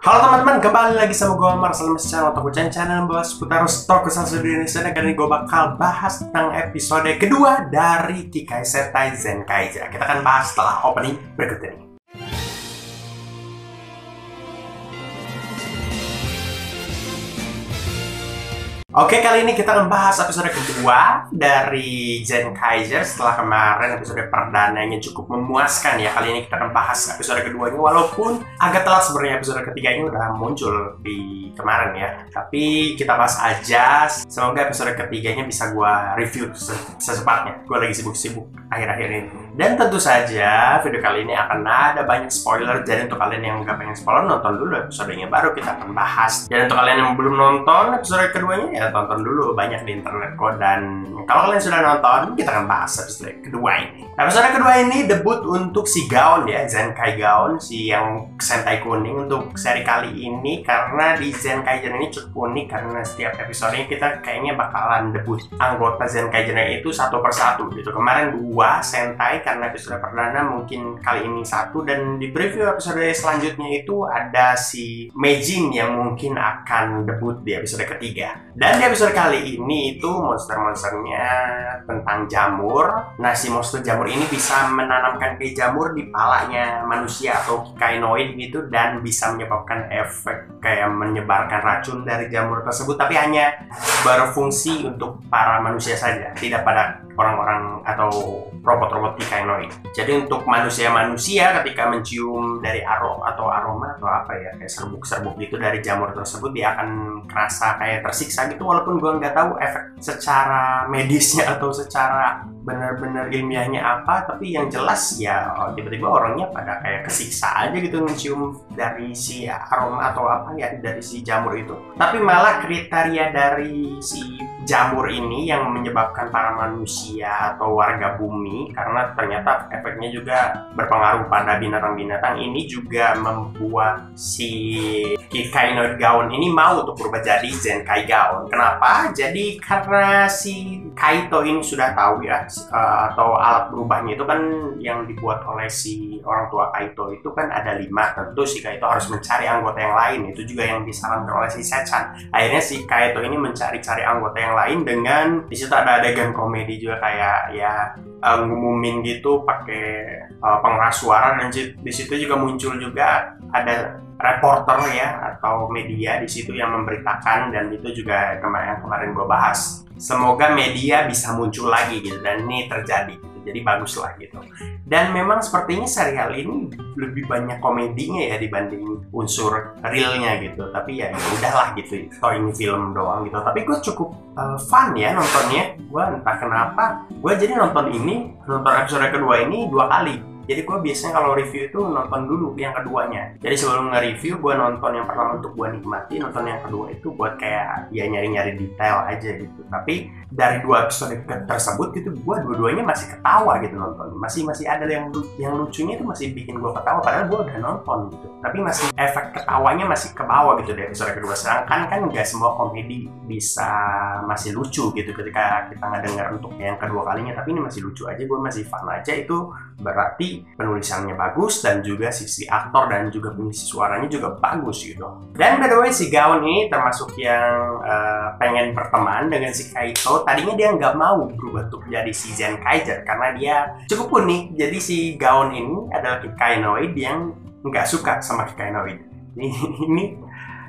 Halo teman-teman, kembali lagi sama gue Marcel channel Otaku channel bahas seputar tokusatsu di Indonesia. Dan kali ini gue bakal bahas tentang episode kedua dari Kikai Sentai Zenkaiger. Kita akan bahas setelah opening berikut ini. Oke, kali ini kita akan bahas episode kedua dari Zenkaiger setelah kemarin episode perdananya cukup memuaskan ya. Kali ini kita akan bahas episode keduanya, walaupun agak telat sebenarnya episode ketiganya udah muncul di kemarin ya. Tapi kita bahas aja, semoga episode ketiganya bisa gue review secepatnya. Gue lagi sibuk-sibuk akhir-akhir ini. Dan tentu saja video kali ini akan ada banyak spoiler, jadi untuk kalian yang nggak pengen spoiler, nonton dulu episodenya baru kita akan bahas. Dan untuk kalian yang belum nonton episode keduanya ya tonton dulu, banyak di internet kok. Dan kalau kalian sudah nonton, kita akan bahas episode kedua ini. Episode kedua ini debut untuk si Gaon ya, Zenkai Gaon, si yang Sentai kuning untuk seri kali ini. Karena di Zenkaiger ini cukup unik karena setiap episodenya kita kayaknya bakalan debut anggota Zenkaiger itu satu persatu gitu. Kemarin 2 Sentai karena episode perdana, mungkin kali ini 1. Dan di preview episode selanjutnya itu ada si Meijin yang mungkin akan debut di episode ketiga. Dan di episode kali ini itu monster-monsternya tentang jamur. Nah, si monster jamur ini bisa menanamkan ke jamur di palanya manusia atau kikainoid gitu, dan bisa menyebabkan efek kayak menyebarkan racun dari jamur tersebut, tapi hanya berfungsi untuk para manusia saja, tidak pada orang-orang atau robot-robot kikainoid. Jadi untuk manusia-manusia ketika mencium dari aroma atau apa ya, kayak serbuk-serbuk gitu dari jamur tersebut, dia akan kerasa kayak tersiksa gitu, walaupun gue nggak tahu efek secara medisnya atau secara benar-benar ilmiahnya apa, tapi yang jelas ya tiba-tiba orangnya pada kayak kesiksa aja gitu mencium dari si aroma atau apa ya dari si jamur itu. Tapi malah kriteria dari si jamur ini yang menyebabkan para manusia atau warga bumi, karena ternyata efeknya juga berpengaruh pada binatang-binatang, ini juga membuat si Kikainoid Gaon ini mau untuk berubah jadi Zenkai Gaon. Kenapa? Jadi karena si Kaito ini sudah tahu ya, atau alat berubahnya itu kan yang dibuat oleh si orang tua Kaito itu kan ada 5. Tentu si Kaito harus mencari anggota yang lain, itu juga yang disarankan oleh si Sechan. Akhirnya si Kaito ini mencari-cari anggota yang lain, dengan disitu ada adegan komedi juga kayak ya ngumumin gitu pakai pengeras suara, dan di situ juga muncul juga ada reporter ya atau media di situ yang memberitakan, dan itu juga kemarin gue bahas. Semoga media bisa muncul lagi gitu, dan ini terjadi gitu. Jadi bagus lah gitu. Dan memang sepertinya serial ini lebih banyak komedinya ya dibanding unsur realnya gitu. Tapi ya udahlah gitu. Oh, ini film doang gitu. Tapi gue cukup fun ya nontonnya. Gue entah kenapa, gue jadi nonton episode kedua ini 2 kali. Jadi gue biasanya kalau review itu nonton dulu yang keduanya. Jadi sebelum nge-review, gue nonton yang pertama untuk gue nikmati, nonton yang kedua itu buat kayak ya nyari-nyari detail aja gitu. Tapi dari 2 episode tersebut gitu, gue dua-duanya masih ketawa gitu nonton. Masih ada yang lucunya itu masih bikin gue ketawa, padahal gue udah nonton gitu. Tapi masih efek ketawanya masih ke bawah gitu di episode kedua. Sedangkan kan nggak semua komedi bisa masih lucu gitu ketika kita ngedenger untuk yang kedua kalinya. Tapi ini masih lucu aja, gue masih fun aja. Itu berarti penulisannya bagus, dan juga sisi aktor dan juga pengisi suaranya juga bagus gitu. Dan by the way, si Gaon ini termasuk yang pengen berteman dengan si Kaito. Tadinya dia nggak mau berubah untuk jadi si Zenkaiger karena dia cukup unik. Jadi si Gaon ini adalah Kikainoid yang nggak suka sama Kikainoid. Ini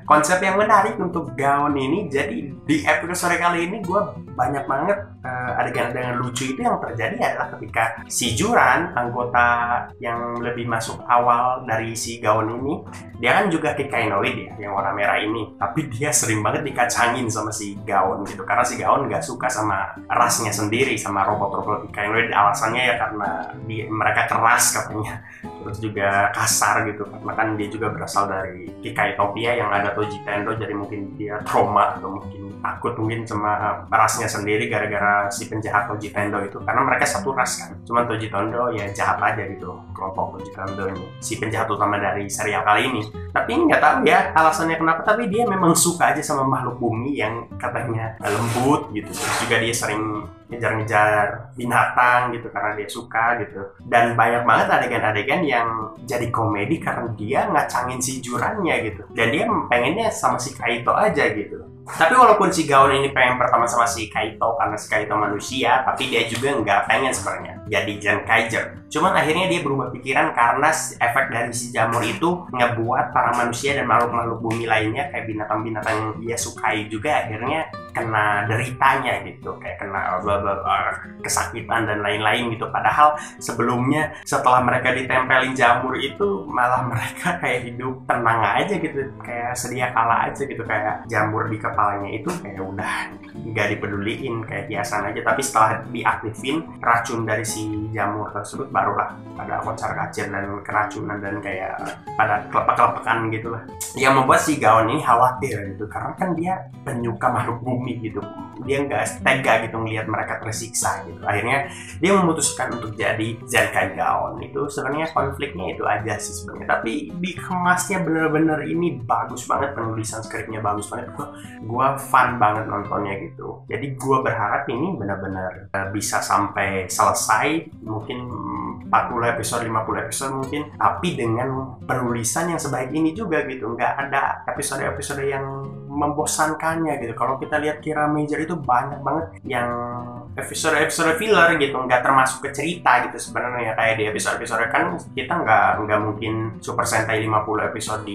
konsep yang menarik untuk Gaon ini. Jadi di episode kali ini gue banyak banget adegan-adegan lucu itu yang terjadi adalah ketika si Juran, anggota yang lebih masuk awal dari si Gaon ini, dia kan juga Kikainoid ya, yang warna merah ini. Tapi dia sering banget dikacangin sama si Gaon gitu, karena si Gaon nggak suka sama rasnya sendiri, sama robot-robot Kikainoid. Alasannya ya karena mereka keras katanya, terus juga kasar gitu, karena kan dia juga berasal dari Kikaitopia yang ada Toji Tendo. Jadi mungkin dia trauma atau mungkin takut mungkin sama rasnya sendiri gara-gara si penjahat Toji Tendo itu, karena mereka satu ras kan. Cuman Toji Tendo ya jahat aja gitu, kelompok Toji Tendo ini, si penjahat utama dari serial kali ini. Tapi nggak tahu ya alasannya kenapa, tapi dia memang suka aja sama makhluk bumi yang katanya lembut gitu. Terus juga dia sering ngejar-ngejar binatang gitu karena dia suka gitu. Dan banyak banget adegan-adegan yang jadi komedi karena dia ngacangin si Jurannya gitu. Dan dia pengennya sama si Kaito aja gitu. Tapi walaupun si Gaon ini pengen pertama sama si Kaito karena si Kaito manusia, tapi dia juga nggak pengen sebenarnya jadi Zenkaiger. Cuman akhirnya dia berubah pikiran karena efek dari si jamur itu ngebuat para manusia dan makhluk-makhluk bumi lainnya kayak binatang-binatang yang dia sukai juga akhirnya kena deritanya gitu, kayak kena kesakitan dan lain-lain gitu. Padahal sebelumnya setelah mereka ditempelin jamur itu malah mereka kayak hidup tenang aja gitu, kayak sedia kala aja gitu, kayak jamur di kepalanya itu kayak udah nggak dipeduliin, kayak biasa aja. Tapi setelah diaktifin racun dari si jamur tersebut barulah pada kocar-kacir dan keracunan dan kayak pada kelepek-kelepekan gitu lah, yang membuat si Gaon ini khawatir gitu karena kan dia penyuka makhluk bumi gitu, dia nggak tega gitu ngelihat mereka tersiksa gitu. Akhirnya dia memutuskan untuk jadi Zenkai Gaon. Itu sebenarnya konfliknya itu aja sih sebenarnya, tapi dikemasnya bener-bener ini bagus banget, penulisan skripnya bagus banget. Gua fun banget nontonnya gitu. Jadi gua berharap ini benar-benar bisa sampai selesai, mungkin 40 episode, 50 episode mungkin, tapi dengan penulisan yang sebaik ini juga gitu. Nggak ada episode-episode yang membosankannya gitu. Kalau kita lihat Kira Major itu banyak banget yang episode filler gitu, nggak termasuk ke cerita gitu sebenarnya. Kayak di episode kan kita nggak mungkin Super Sentai 50 episode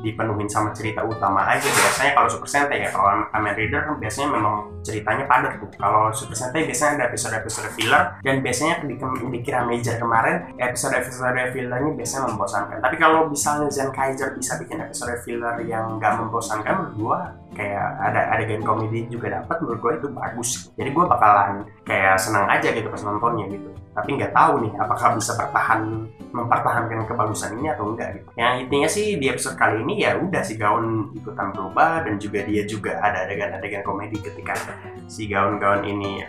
dipenuhin sama cerita utama aja. Biasanya kalau Super Sentai ya, kalau Kamen Rider kan biasanya memang ceritanya padat gitu. Kalau Super Sentai biasanya ada episode filler, dan biasanya di Kira Major kemarin episode fillernya biasanya membosankan. Tapi kalau misalnya Zenkaiger bisa bikin episode filler yang nggak membosankan, menurut gua kayak ada adegan komedi juga dapat, menurut gue itu bagus. Jadi gue bakalan kayak senang aja gitu pas nontonnya gitu. Tapi nggak tahu nih apakah bisa mempertahankan kebagusan ini atau enggak gitu. Yang intinya sih di episode kali ini ya udah si Gaon ikutan berubah, dan juga dia juga ada adegan komedi ketika si Gaon ini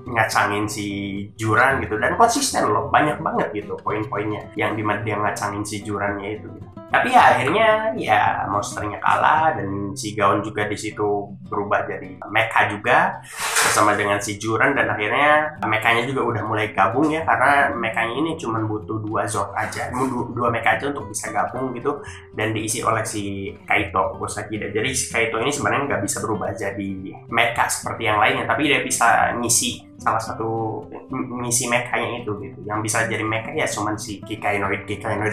ngacangin si Juran gitu, dan konsisten loh, banyak banget gitu poin-poinnya yang dimana dia ngacangin si Jurannya itu gitu. Tapi ya akhirnya ya monsternya kalah, dan si Gaon juga di situ berubah jadi mecha juga bersama dengan si Juran, dan akhirnya mechanya juga udah mulai gabung ya, karena mechanya ini cuma butuh 2 Zord aja, 2 mecha aja untuk bisa gabung gitu, dan diisi oleh si Kaito Gosakida. Jadi si Kaito ini sebenarnya nggak bisa berubah jadi mecha seperti yang lainnya, tapi dia bisa ngisi salah satu ngisi mechanya itu gitu. Yang bisa jadi mecha ya cuman si Kikainoid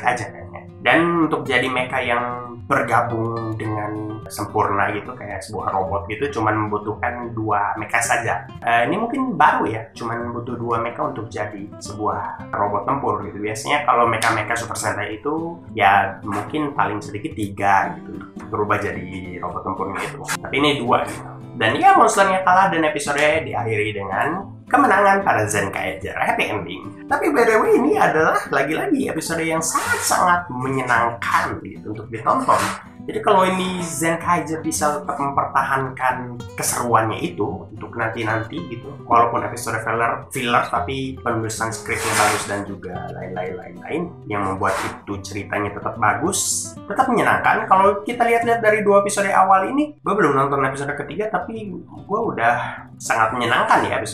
aja kayaknya. Dan untuk jadi mecha yang bergabung dengan sempurna gitu kayak sebuah robot gitu cuman membutuhkan 2 mecha saja. Ini mungkin baru ya, cuman butuh 2 mecha untuk jadi sebuah robot tempur gitu. Biasanya kalau mecha Super Sentai itu ya mungkin paling sedikit 3 gitu berubah jadi robot tempurnya itu. Tapi ini 2 gitu. Dan ya monsternya kalah, dan episode diakhiri dengan kemenangan para Zenkaiger, happy ending. Tapi by the way ini adalah lagi-lagi episode yang sangat-sangat menyenangkan gitu untuk ditonton. Jadi kalau ini Zenkaiger bisa tetap mempertahankan keseruannya itu untuk nanti-nanti gitu, walaupun episode filler tapi penulisan skripnya bagus dan juga lain-lain yang membuat itu ceritanya tetap bagus, tetap menyenangkan. Kalau kita lihat-lihat dari 2 episode awal ini, gue belum nonton episode ketiga tapi gue udah sangat menyenangkan ya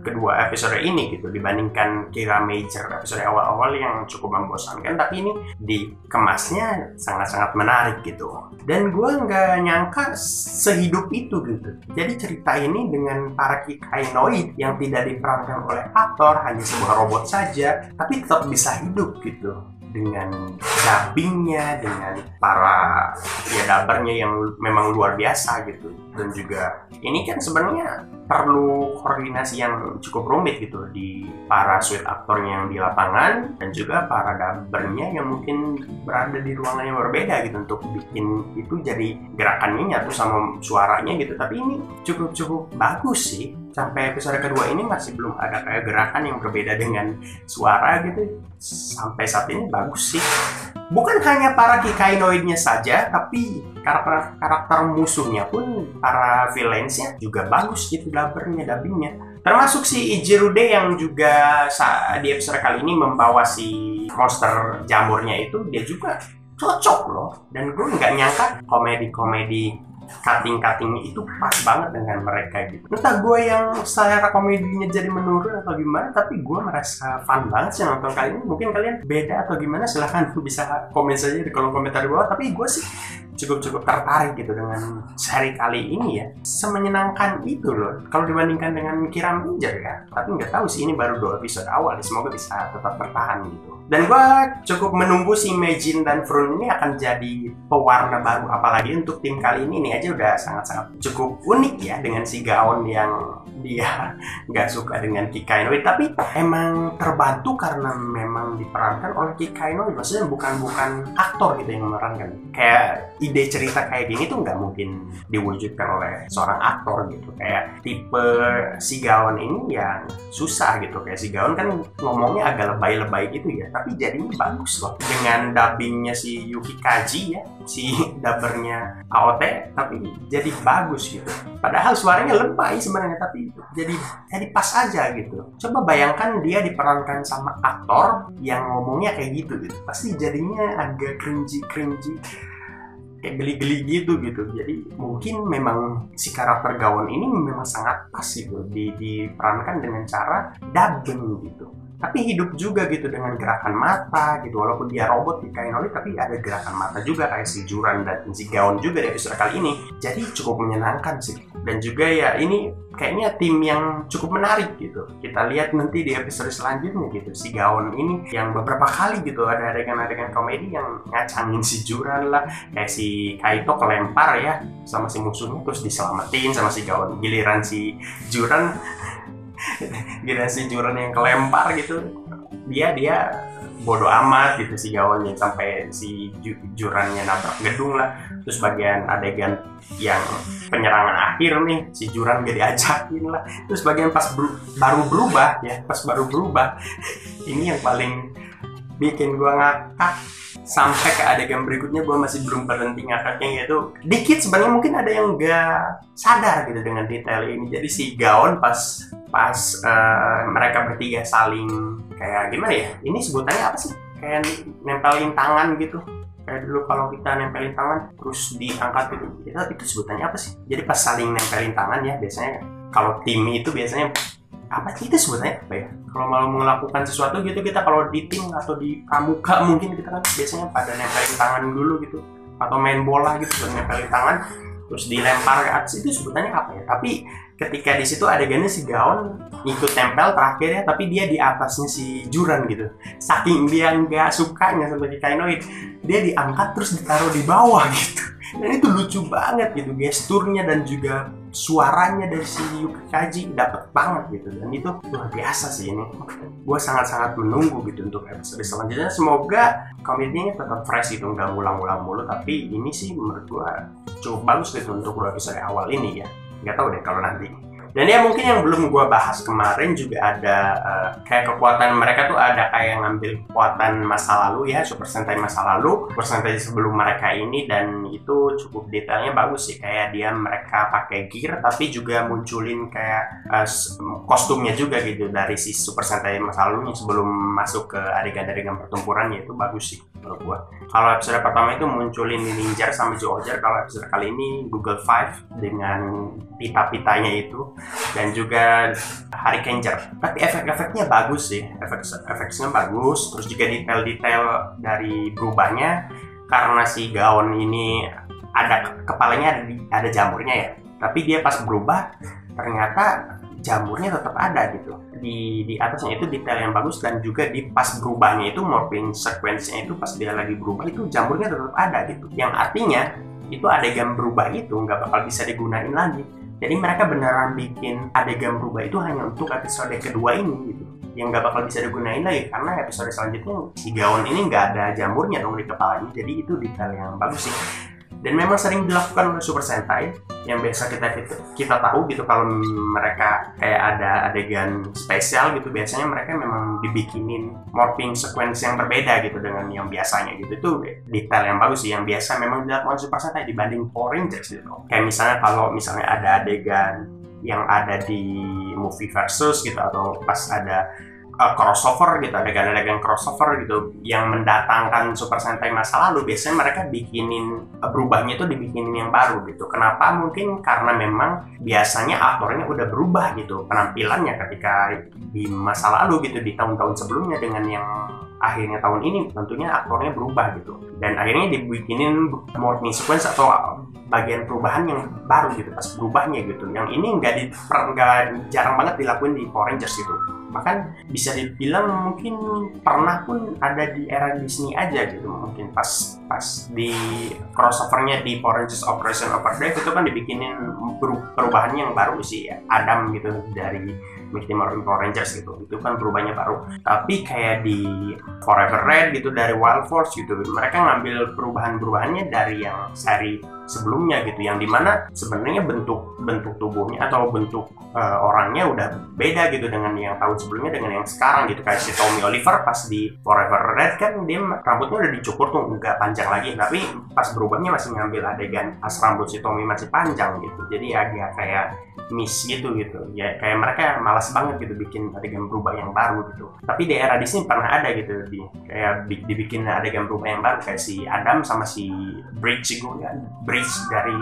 kedua episode ini gitu dibandingkan Kira Major episode awal-awal yang cukup membosankan. Tapi ini dikemasnya sangat-sangat menarik gitu, dan gue nggak nyangka sehidup itu gitu. Jadi cerita ini dengan para Kikainoid yang tidak diperankan oleh aktor, hanya sebuah robot saja, tapi tetap bisa hidup gitu dengan dubbingnya, dengan para dubbernya yang memang luar biasa gitu. Dan juga ini kan sebenarnya perlu koordinasi yang cukup rumit gitu di para suite aktornya yang di lapangan, dan juga para dubbernya yang mungkin berada di ruangan yang berbeda gitu untuk bikin itu jadi gerakannya nyatu sama suaranya gitu. Tapi ini cukup bagus sih. Sampai episode kedua ini masih belum ada kayak gerakan yang berbeda dengan suara gitu. Sampai saat ini bagus sih. Bukan hanya para Kikainoidnya saja, tapi karakter musuhnya pun, para villainsnya juga bagus gitu dubbingnya. Termasuk si Ijirude yang juga di episode kali ini membawa si monster jamurnya itu, dia juga cocok loh. Dan gue nggak nyangka komedi cutting-cuttingnya itu pas banget dengan mereka gitu. Entah gue yang selera komedinya jadi menurun atau gimana, tapi gue merasa fun banget sih nonton kali ini. Mungkin kalian beda atau gimana, silahkan bisa komen saja di kolom komentar di bawah. Tapi gue sih cukup tertarik gitu dengan seri kali ini ya. Semenyenangkan itu loh kalau dibandingkan dengan Kiram Ranger ya. Tapi nggak tahu sih, ini baru 2 episode awal, semoga bisa tetap bertahan gitu. Dan gue cukup menunggu si Meijin dan Frun ini akan jadi pewarna baru, apalagi untuk tim kali ini aja udah sangat-sangat cukup unik ya, dengan si Gaon yang dia nggak suka dengan Kikainoid, tapi emang terbantu karena memang diperankan oleh Kikainoid, maksudnya bukan aktor gitu yang memerankan. Kayak ide cerita kayak gini tuh nggak mungkin diwujudkan oleh seorang aktor gitu. Kayak tipe si Gaon ini yang susah gitu, kayak si Gaon kan ngomongnya agak lebay-lebay gitu ya, tapi jadinya bagus loh dengan dubbingnya si Yuki Kaji ya, si dubbernya AOT, tapi jadi bagus gitu. Padahal suaranya lebay sebenarnya, tapi jadi pas aja gitu. Coba bayangkan dia diperankan sama aktor yang ngomongnya kayak gitu, pasti jadinya agak cringy, kayak geli-geli gitu. Jadi mungkin memang si karakter Gaon ini memang sangat pas gitu diperankan dengan cara dubbing gitu. Tapi hidup juga gitu dengan gerakan mata gitu, walaupun dia robot di Kikainoid, tapi ada gerakan mata juga kayak si Juran dan si Gaon juga di episode kali ini. Jadi cukup menyenangkan sih. Dan juga ya ini kayaknya tim yang cukup menarik gitu. Kita lihat nanti di episode selanjutnya gitu, si Gaon ini yang beberapa kali gitu ada adegan-adegan komedi yang ngacangin si Juran lah, kayak si Kaito kelempar ya sama si musuhnya terus diselamatin sama si Gaon. Giliran si Juran yang kelempar gitu, dia bodoh amat gitu si Gaonnya, sampai si Jurannya nabrak gedung lah. Terus bagian adegan yang penyerangan akhir nih, si Juran gak diajakin lah. Terus bagian baru berubah ini yang paling bikin gua ngakak. Sampai ke adegan berikutnya gue masih belum berhenti ngakaknya, yaitu dikit sebenarnya mungkin ada yang gak sadar gitu dengan detail ini. Jadi si Gaon pas mereka bertiga saling kayak gimana ya, ini sebutannya apa sih, kayak nempelin tangan gitu, kayak dulu kalau kita nempelin tangan terus diangkat gitu, itu sebutannya apa sih? Jadi pas saling nempelin tangan ya, biasanya kalau tim itu biasanya apa sih itu sebutannya apa ya, kalau mau melakukan sesuatu gitu, kita kalau di tim atau di pramuka mungkin kita kan biasanya pada nempelin tangan dulu gitu, atau main bola gitu dan nempelin tangan terus dilempar ke atas, itu sebutannya apa ya? Tapi ketika di situ adegannya si Gaon ikut tempel terakhir ya, tapi dia di atasnya si Juran gitu, saking dia nggak sukanya sama Kikainoid, dia diangkat terus ditaruh di bawah gitu. Dan itu lucu banget gitu, gesturnya dan juga suaranya dari si Yuki Kaji dapet banget gitu. Dan itu luar biasa sih ini. Gue sangat-sangat menunggu gitu untuk episode selanjutnya. Semoga komedinya tetap fresh gitu, nggak ngulang-ngulang mulu. Tapi ini sih menurut gue cukup bagus gitu untuk 2 episode awal ini ya. Nggak tahu deh kalau nanti. Dan ya mungkin yang belum gue bahas kemarin juga ada kayak kekuatan mereka tuh ada kayak ngambil kekuatan masa lalu ya, Super Sentai masa lalu, Super Sentai sebelum mereka ini, dan itu cukup detailnya bagus sih. Kayak mereka pakai gear tapi juga munculin kayak kostumnya juga gitu dari si Super Sentai masa lalunya sebelum masuk ke adegan-adegan pertempurannya, itu bagus sih menurut gue. Kalau episode pertama itu munculin Ninja sama Zyuohger, kalau episode kali ini Google Five dengan pita-pitanya itu, dan juga Hurricaneer. Tapi efek-efeknya bagus sih, efeknya bagus. Terus juga detail-detail dari berubahnya, karena si Gaon ini ada kepalanya ada jamurnya ya, tapi dia pas berubah ternyata jamurnya tetap ada gitu di atasnya. Itu detail yang bagus. Dan juga di pas berubahnya itu, morphing sequence-nya itu pas dia lagi berubah itu jamurnya tetap ada gitu, yang artinya itu adegan berubah itu nggak bakal bisa digunain lagi. Jadi mereka beneran bikin adegan berubah itu hanya untuk episode kedua ini gitu, yang nggak bakal bisa digunain lagi karena episode selanjutnya si Gaon ini nggak ada jamurnya dong di kepalanya. Jadi itu detail yang bagus sih. Dan memang sering dilakukan oleh Super Sentai, yang biasa kita tahu gitu, kalau mereka kayak ada adegan spesial gitu, biasanya mereka memang dibikinin morphing sequence yang berbeda gitu dengan yang biasanya gitu. Itu detail yang bagus sih, yang biasa memang dilakukan Super Sentai dibanding Power Rangers gitu. Kayak misalnya kalau ada adegan yang ada di movie versus gitu, atau pas ada crossover gitu, adegan-adegan crossover gitu yang mendatangkan Super Sentai masa lalu, biasanya mereka bikinin berubahnya itu dibikinin yang baru gitu. Kenapa? Mungkin karena memang biasanya aktornya udah berubah gitu penampilannya ketika di masa lalu gitu, di tahun-tahun sebelumnya dengan yang akhirnya tahun ini tentunya aktornya berubah gitu, dan akhirnya dibikinin morphing sequence atau bagian perubahan yang baru gitu pas berubahnya gitu. Yang ini nggak jarang banget dilakuin di Power Rangers gitu. Bahkan bisa dibilang mungkin pernah pun ada di era Disney aja gitu, mungkin pas di crossovernya di Power Rangers Operation Overdrive itu kan dibikinin perubahannya yang baru sih ya, Adam gitu dari Mighty Morphin Power Rangers gitu, itu kan perubahannya baru. Tapi kayak di Forever Red gitu dari Wild Force gitu, mereka ngambil perubahannya dari yang seri sebelumnya gitu, yang dimana sebenarnya bentuk tubuhnya atau bentuk orangnya udah beda gitu dengan yang tahun sebelumnya dengan yang sekarang gitu. Kayak si Tommy Oliver pas di Forever Red kan dia rambutnya udah dicukur tuh, nggak panjang lagi, tapi pas berubahnya masih ngambil adegan pas rambut si Tommy masih panjang gitu, jadi agak kayak miss gitu ya, kayak mereka malas banget gitu bikin adegan berubah yang baru gitu. Tapi di era Disney pernah ada gitu, kayak dibikin adegan berubah yang baru, kayak si Adam sama si Bridge dari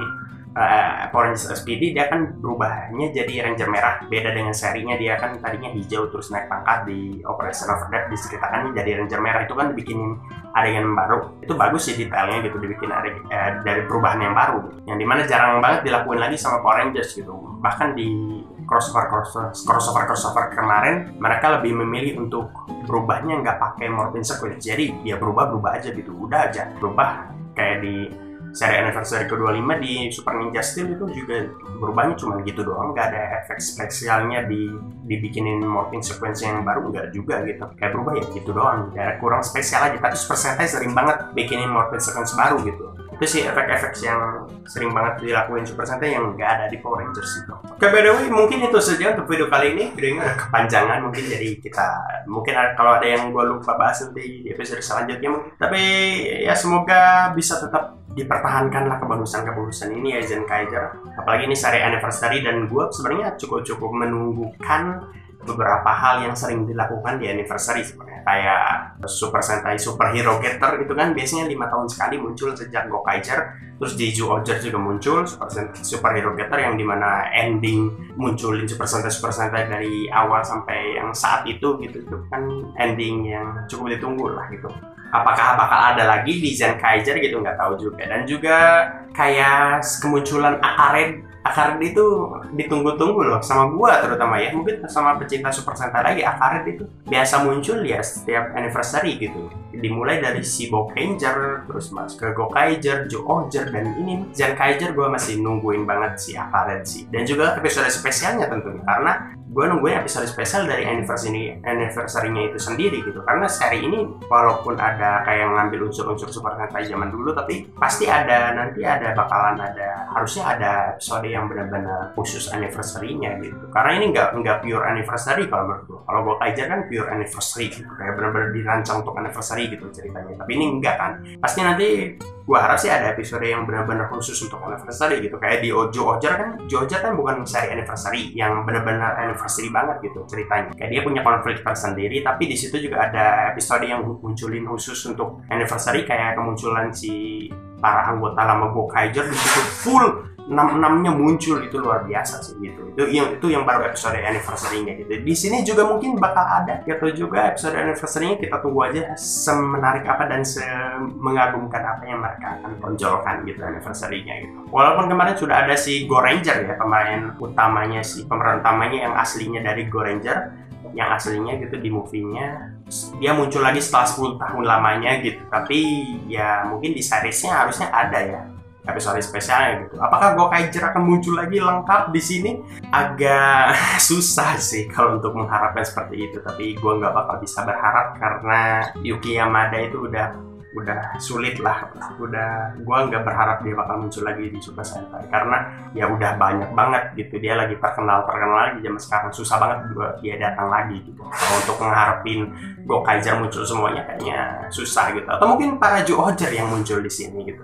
Power Rangers SPD, dia kan berubahnya jadi Ranger merah, beda dengan serinya, dia kan tadinya hijau terus naik pangkat. Di Operation Overdrive diceritakannya jadi Ranger merah, itu kan dibikinin adegan baru. Itu bagus sih detailnya gitu, dibikin dari perubahan yang baru, yang dimana jarang banget dilakuin lagi sama Power Rangers gitu. Bahkan di crossover kemarin mereka lebih memilih untuk berubahnya nggak pakai morphing sequence, jadi dia berubah aja gitu, udah aja berubah. Kayak di seri anniversary ke-25 di Super Ninja Steel itu juga berubahnya cuma gitu doang, nggak ada efek spesialnya dibikinin morphing sequence yang baru, nggak juga gitu, kayak berubah ya gitu doang, ya kurang spesial aja. Tapi Super Sentai sering banget bikinin morphing sequence baru gitu. Itu sih efek-efek yang sering banget dilakuin Super Sentai yang nggak ada di Power Rangers itu. Oke, by the way, mungkin itu saja untuk video kali ini. Videonya udah kepanjangan mungkin, jadi kita mungkin kalau ada yang gue lupa bahas nanti di episode selanjutnya mungkin. Tapi ya semoga bisa tetap dipertahankanlah kebagusan ini ya Zenkaiger. Apalagi ini seri anniversary, dan gue sebenarnya cukup menunggukan beberapa hal yang sering dilakukan di anniversary sebenarnya. Kayak Super Sentai Superhero Getter itu kan biasanya 5 tahun sekali muncul sejak Gokaiger. Terus di Zyuohger juga muncul Superhero Getter, yang dimana ending munculin Super Sentai dari awal sampai yang saat itu gitu. Itu kan ending yang cukup ditunggu lah gitu. Apakah bakal ada lagi di Zenkaiger gitu, nggak tahu juga. Dan juga kayak kemunculan Akared itu ditunggu-tunggu loh sama gua terutama ya, mungkin sama pecinta Super Sentai lagi. Akared itu biasa muncul ya setiap anniversary gitu, dimulai dari si Bokanger terus masuk ke Gokaiger, Zyuohger, dan ini Zenkaiger gua masih nungguin banget si Akared sih. Dan juga episode spesialnya tentunya, karena gue nungguin episode spesial dari anniversary-nya itu sendiri gitu. Karena seri ini walaupun ada kayak ngambil unsur-unsur Super Sentai zaman dulu, tapi pasti harusnya ada episode yang benar-benar khusus anniversary-nya gitu. Karena ini nggak pure anniversary kalau menurut gue. Kalau Gokaiger kan pure anniversary gitu, kayak benar-benar dirancang untuk anniversary gitu ceritanya. Tapi ini enggak kan. Pasti nanti gue harap sih ada episode yang benar-benar khusus untuk anniversary gitu. Kayak di Zyuohger kan bukan seri anniversary yang benar-benar anniversary banget gitu ceritanya. Kayak dia punya konflik tersendiri, tapi di situ juga ada episode yang munculin khusus untuk anniversary, kayak kemunculan si para anggota lama Gokaiger di situ full 6-6-nya muncul, itu luar biasa sih gitu. Itu yang baru episode anniversary-nya gitu. Di sini juga mungkin bakal ada gitu juga episode anniversary-nya, kita tunggu aja semenarik apa dan semengagumkan apa yang mereka akan tonjolkan gitu anniversary-nya gitu. Walaupun kemarin sudah ada si Goranger ya, pemeran utamanya yang aslinya dari Goranger, yang aslinya gitu di movie-nya dia muncul lagi setelah 10 tahun lamanya gitu. Tapi ya mungkin di series-nya harusnya ada ya episode spesialnya gitu. Apakah Gokaiger akan muncul lagi lengkap di sini? Agak susah sih kalau untuk mengharapkan seperti itu. Tapi gue nggak bakal bisa berharap karena Yuki Yamada itu udah udah sulit lah. Udah, gua nggak berharap dia bakal muncul lagi di Super Sentai karena ya udah banyak banget gitu. Dia lagi terkenal lagi zaman sekarang, susah banget buat dia datang lagi gitu. Kalau untuk mengharapin Gokaiger muncul semuanya kayaknya susah gitu. Atau mungkin para Zyuohger yang muncul di sini gitu.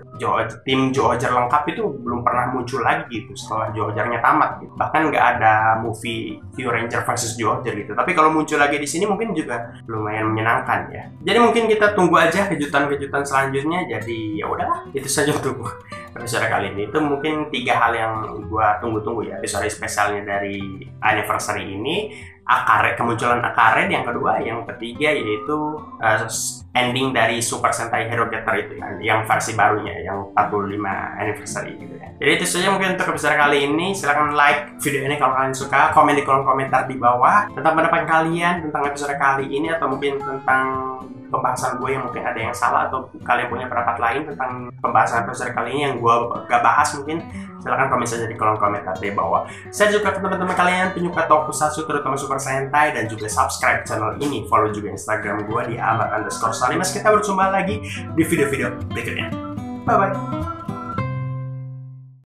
Tim Zyuohger lengkap itu belum pernah muncul lagi gitu setelah Zyuohgernya tamat gitu. Bahkan nggak ada movie Zyuranger versus Zyuohger gitu. Tapi kalau muncul lagi di sini mungkin juga lumayan menyenangkan ya. Jadi mungkin kita tunggu aja kejutan-kejutan selanjutnya. Jadi ya udahlah, itu saja untuk episode kali ini. Itu mungkin 3 hal yang gua tunggu-tunggu ya episode spesialnya dari anniversary ini. Kemunculan Akaren yang kedua, yang ketiga yaitu ending dari Super Sentai Hero Getter itu kan, yang versi barunya yang 45 anniversary gitu ya. Jadi itu saja mungkin untuk episode kali ini. Silahkan like video ini kalau kalian suka, komen di kolom komentar di bawah tentang pendapat kalian tentang episode kali ini, atau mungkin tentang pembahasan gue yang mungkin ada yang salah, atau kalian punya pendapat lain tentang pembahasan episode kali ini yang gue gak bahas mungkin. Silahkan komen saja di kolom komentar di bawah. Saya juga ke teman-teman kalian penyuka tokusatsu terutama Super Sentai, dan juga subscribe channel ini, follow juga Instagram gue di @ahmad_salimas. Kita berjumpa lagi di video-video berikutnya. Bye bye.